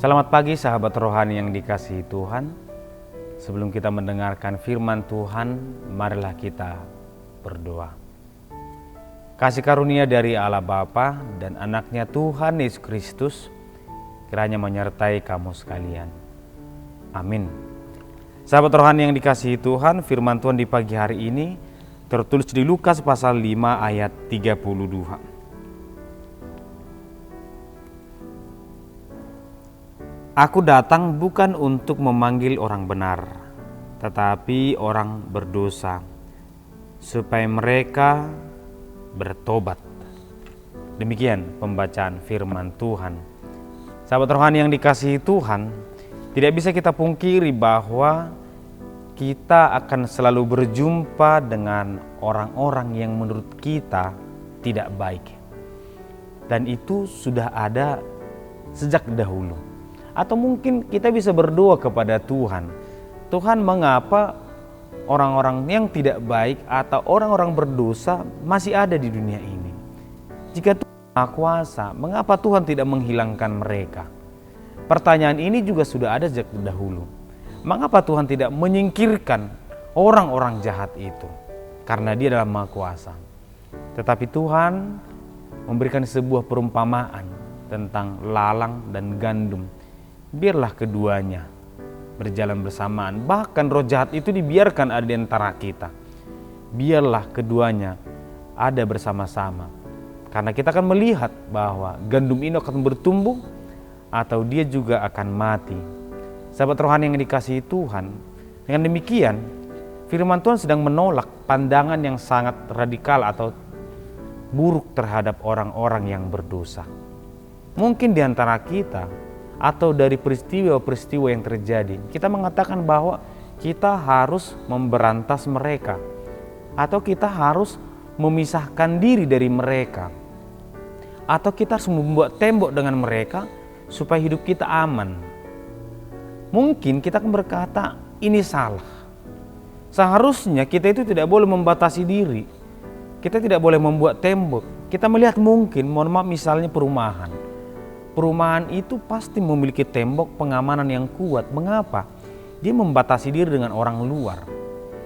Selamat pagi sahabat rohani yang dikasihi Tuhan. Sebelum kita mendengarkan firman Tuhan, marilah kita berdoa. Kasih karunia dari Allah Bapa dan anaknya Tuhan Yesus Kristus kiranya menyertai kamu sekalian. Amin. Sahabat rohani yang dikasihi Tuhan, firman Tuhan di pagi hari ini tertulis di Lukas pasal 5 ayat 32. Aku datang bukan untuk memanggil orang benar, tetapi orang berdosa, supaya mereka bertobat. Demikian pembacaan firman Tuhan. Sahabat rohani yang dikasihi Tuhan, tidak bisa kita pungkiri bahwa kita akan selalu berjumpa dengan orang-orang yang menurut kita tidak baik. Dan itu sudah ada sejak dahulu. Atau mungkin kita bisa berdoa kepada Tuhan. Tuhan, mengapa orang-orang yang tidak baik atau orang-orang berdosa masih ada di dunia ini? Jika Tuhan Maha Kuasa, mengapa Tuhan tidak menghilangkan mereka? Pertanyaan ini juga sudah ada sejak dahulu. Mengapa Tuhan tidak menyingkirkan orang-orang jahat itu? Karena Dia adalah Maha Kuasa. Tetapi Tuhan memberikan sebuah perumpamaan tentang lalang dan gandum. Biarlah keduanya berjalan bersamaan. Bahkan roh jahat itu dibiarkan ada di antara kita. Biarlah keduanya ada bersama-sama. Karena kita akan melihat bahwa gandum ini akan bertumbuh atau dia juga akan mati. Sahabat rohani yang dikasihi Tuhan, dengan demikian firman Tuhan sedang menolak pandangan yang sangat radikal atau buruk terhadap orang-orang yang berdosa. Mungkin di antara kita atau dari peristiwa-peristiwa yang terjadi, kita mengatakan bahwa kita harus memberantas mereka, atau kita harus memisahkan diri dari mereka, atau kita harus membuat tembok dengan mereka supaya hidup kita aman. Mungkin kita akan berkata, ini salah. Seharusnya kita itu tidak boleh membatasi diri. Kita tidak boleh membuat tembok. Kita melihat mungkin, mohon maaf, misalnya perumahan. Perumahan itu pasti memiliki tembok pengamanan yang kuat. Mengapa? Dia membatasi diri dengan orang luar.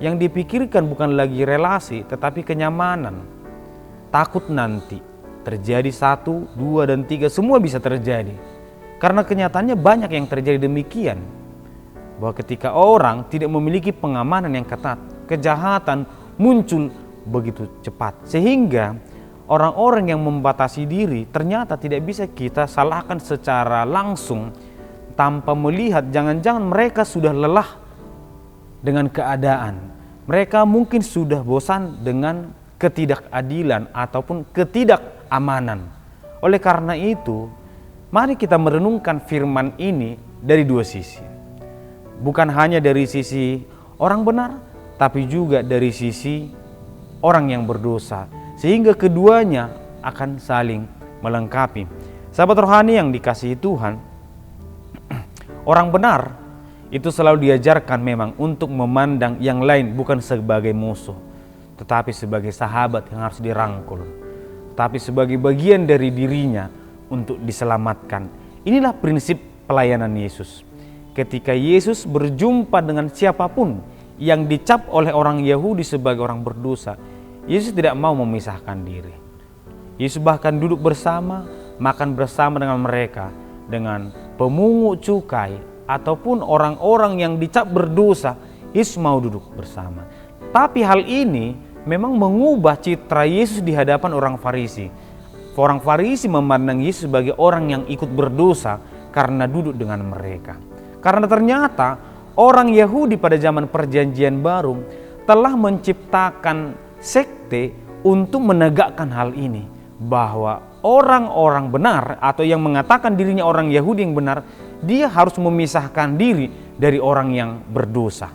Yang dipikirkan bukan lagi relasi, tetapi kenyamanan. Takut nanti terjadi 1, 2, dan 3, semua bisa terjadi. Karena kenyataannya banyak yang terjadi demikian. Bahwa ketika orang tidak memiliki pengamanan yang ketat, kejahatan muncul begitu cepat. Sehingga orang-orang yang membatasi diri ternyata tidak bisa kita salahkan secara langsung tanpa melihat jangan-jangan mereka sudah lelah dengan keadaan. Mereka mungkin sudah bosan dengan ketidakadilan ataupun ketidakamanan. Oleh karena itu, mari kita merenungkan firman ini dari dua sisi. Bukan hanya dari sisi orang benar, tapi juga dari sisi orang yang berdosa. Sehingga keduanya akan saling melengkapi. Sahabat rohani yang dikasihi Tuhan, orang benar itu selalu diajarkan memang untuk memandang yang lain bukan sebagai musuh, tetapi sebagai sahabat yang harus dirangkul, tetapi sebagai bagian dari dirinya untuk diselamatkan. Inilah prinsip pelayanan Yesus. Ketika Yesus berjumpa dengan siapapun yang dicap oleh orang Yahudi sebagai orang berdosa, Yesus tidak mau memisahkan diri. Yesus bahkan duduk bersama, makan bersama dengan mereka, dengan pemungut cukai ataupun orang-orang yang dicap berdosa. Yesus mau duduk bersama. Tapi hal ini memang mengubah citra Yesus di hadapan orang Farisi. Orang Farisi memandang Yesus sebagai orang yang ikut berdosa karena duduk dengan mereka. Karena ternyata orang Yahudi pada zaman Perjanjian Baru telah menciptakan sekte untuk menegakkan hal ini, bahwa orang-orang benar atau yang mengatakan dirinya orang Yahudi yang benar, dia harus memisahkan diri dari orang yang berdosa.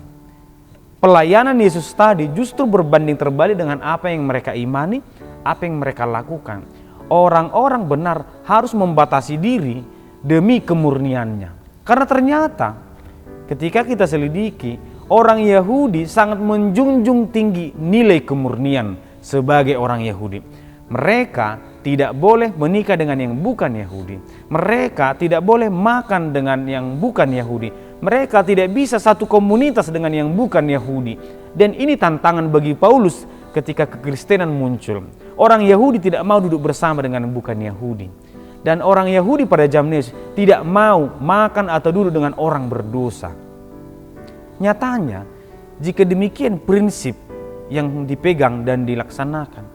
Pelayanan Yesus tadi justru berbanding terbalik dengan apa yang mereka imani, apa yang mereka lakukan. Orang-orang benar harus membatasi diri demi kemurniannya. Karena ternyata ketika kita selidiki, orang Yahudi sangat menjunjung tinggi nilai kemurnian sebagai orang Yahudi. Mereka tidak boleh menikah dengan yang bukan Yahudi. Mereka tidak boleh makan dengan yang bukan Yahudi. Mereka tidak bisa satu komunitas dengan yang bukan Yahudi. Dan ini tantangan bagi Paulus ketika kekristenan muncul. Orang Yahudi tidak mau duduk bersama dengan yang bukan Yahudi. Dan orang Yahudi pada zaman Yesus tidak mau makan atau duduk dengan orang berdosa. Nyatanya, jika demikian prinsip yang dipegang dan dilaksanakan,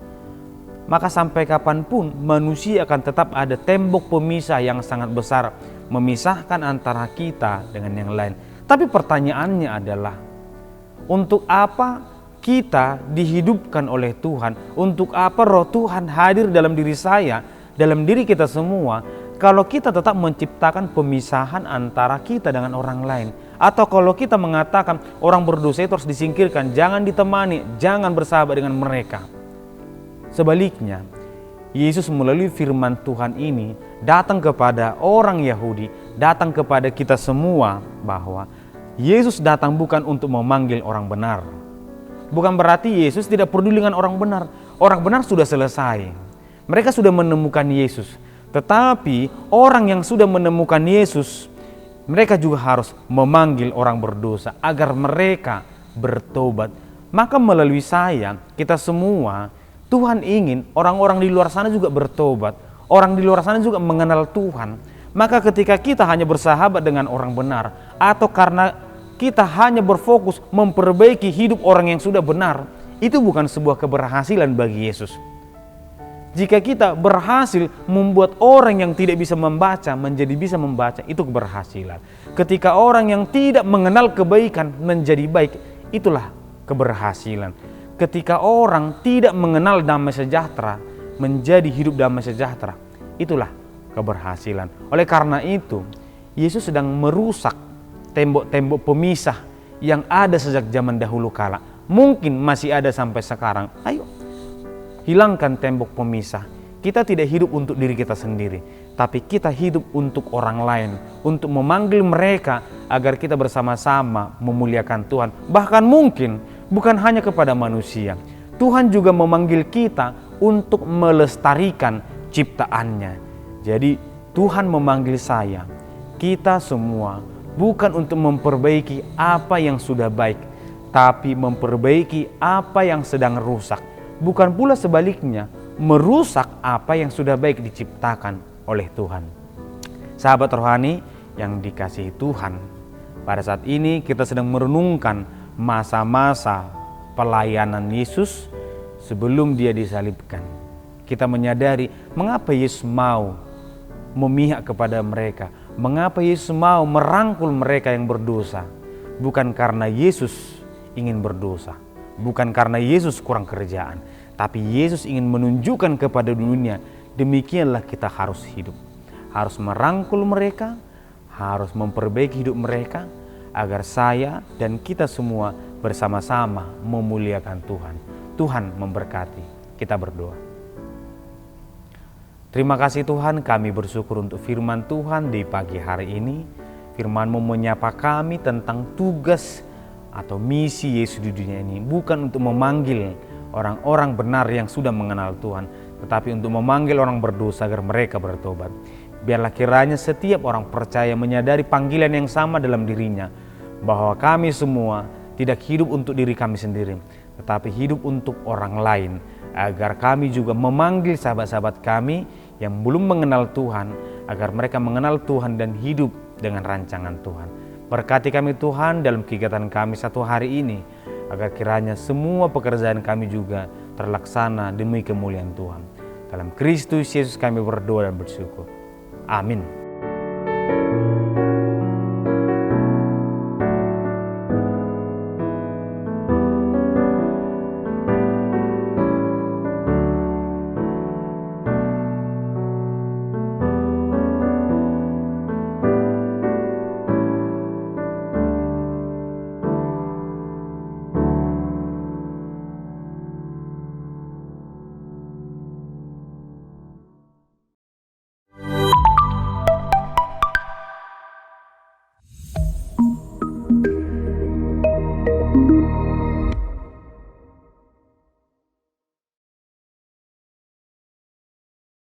maka sampai kapanpun manusia akan tetap ada tembok pemisah yang sangat besar memisahkan antara kita dengan yang lain. Tapi pertanyaannya adalah, untuk apa kita dihidupkan oleh Tuhan? Untuk apa roh Tuhan hadir dalam diri saya, dalam diri kita semua, kalau kita tetap menciptakan pemisahan antara kita dengan orang lain? Atau kalau kita mengatakan orang berdosa itu harus disingkirkan, jangan ditemani, jangan bersahabat dengan mereka. Sebaliknya, Yesus melalui firman Tuhan ini datang kepada orang Yahudi, datang kepada kita semua, bahwa Yesus datang bukan untuk memanggil orang benar. Bukan berarti Yesus tidak peduli dengan orang benar. Orang benar sudah selesai. Mereka sudah menemukan Yesus. Tetapi orang yang sudah menemukan Yesus, mereka juga harus memanggil orang berdosa agar mereka bertobat. Maka melalui saya, kita semua, Tuhan ingin orang-orang di luar sana juga bertobat. Orang di luar sana juga mengenal Tuhan. Maka ketika kita hanya bersahabat dengan orang benar, atau karena kita hanya berfokus memperbaiki hidup orang yang sudah benar, itu bukan sebuah keberhasilan bagi Yesus. Jika kita berhasil membuat orang yang tidak bisa membaca menjadi bisa membaca, itu keberhasilan. Ketika orang yang tidak mengenal kebaikan menjadi baik, itulah keberhasilan. Ketika orang tidak mengenal damai sejahtera menjadi hidup damai sejahtera, itulah keberhasilan. Oleh karena itu, Yesus sedang merusak tembok-tembok pemisah yang ada sejak zaman dahulu kala. Mungkin masih ada sampai sekarang. Ayo, hilangkan tembok pemisah. Kita tidak hidup untuk diri kita sendiri, tapi kita hidup untuk orang lain, untuk memanggil mereka agar kita bersama-sama memuliakan Tuhan. Bahkan mungkin bukan hanya kepada manusia, Tuhan juga memanggil kita untuk melestarikan ciptaannya. Jadi Tuhan memanggil saya, kita semua, bukan untuk memperbaiki apa yang sudah baik, tapi memperbaiki apa yang sedang rusak. Bukan pula sebaliknya, merusak apa yang sudah baik diciptakan oleh Tuhan. Sahabat rohani yang dikasihi Tuhan, pada saat ini kita sedang merenungkan masa-masa pelayanan Yesus sebelum dia disalibkan. Kita menyadari mengapa Yesus mau memihak kepada mereka, mengapa Yesus mau merangkul mereka yang berdosa. Bukan karena Yesus ingin berdosa, bukan karena Yesus kurang kerjaan, tapi Yesus ingin menunjukkan kepada dunia, demikianlah kita harus hidup. Harus merangkul mereka, harus memperbaiki hidup mereka, agar saya dan kita semua bersama-sama memuliakan Tuhan. Tuhan memberkati. Kita berdoa. Terima kasih Tuhan, kami bersyukur untuk firman Tuhan di pagi hari ini. Firman-Mu menyapa kami tentang tugas atau misi Yesus di dunia ini. Bukan untuk memanggil orang-orang benar yang sudah mengenal Tuhan, tetapi untuk memanggil orang berdosa agar mereka bertobat. Biarlah kiranya setiap orang percaya menyadari panggilan yang sama dalam dirinya, bahwa kami semua tidak hidup untuk diri kami sendiri, tetapi hidup untuk orang lain, agar kami juga memanggil sahabat-sahabat kami yang belum mengenal Tuhan, agar mereka mengenal Tuhan dan hidup dengan rancangan Tuhan. Berkati kami Tuhan dalam kegiatan kami satu hari ini, agar kiranya semua pekerjaan kami juga terlaksana demi kemuliaan Tuhan. Dalam Kristus Yesus kami berdoa dan bersyukur. Amin.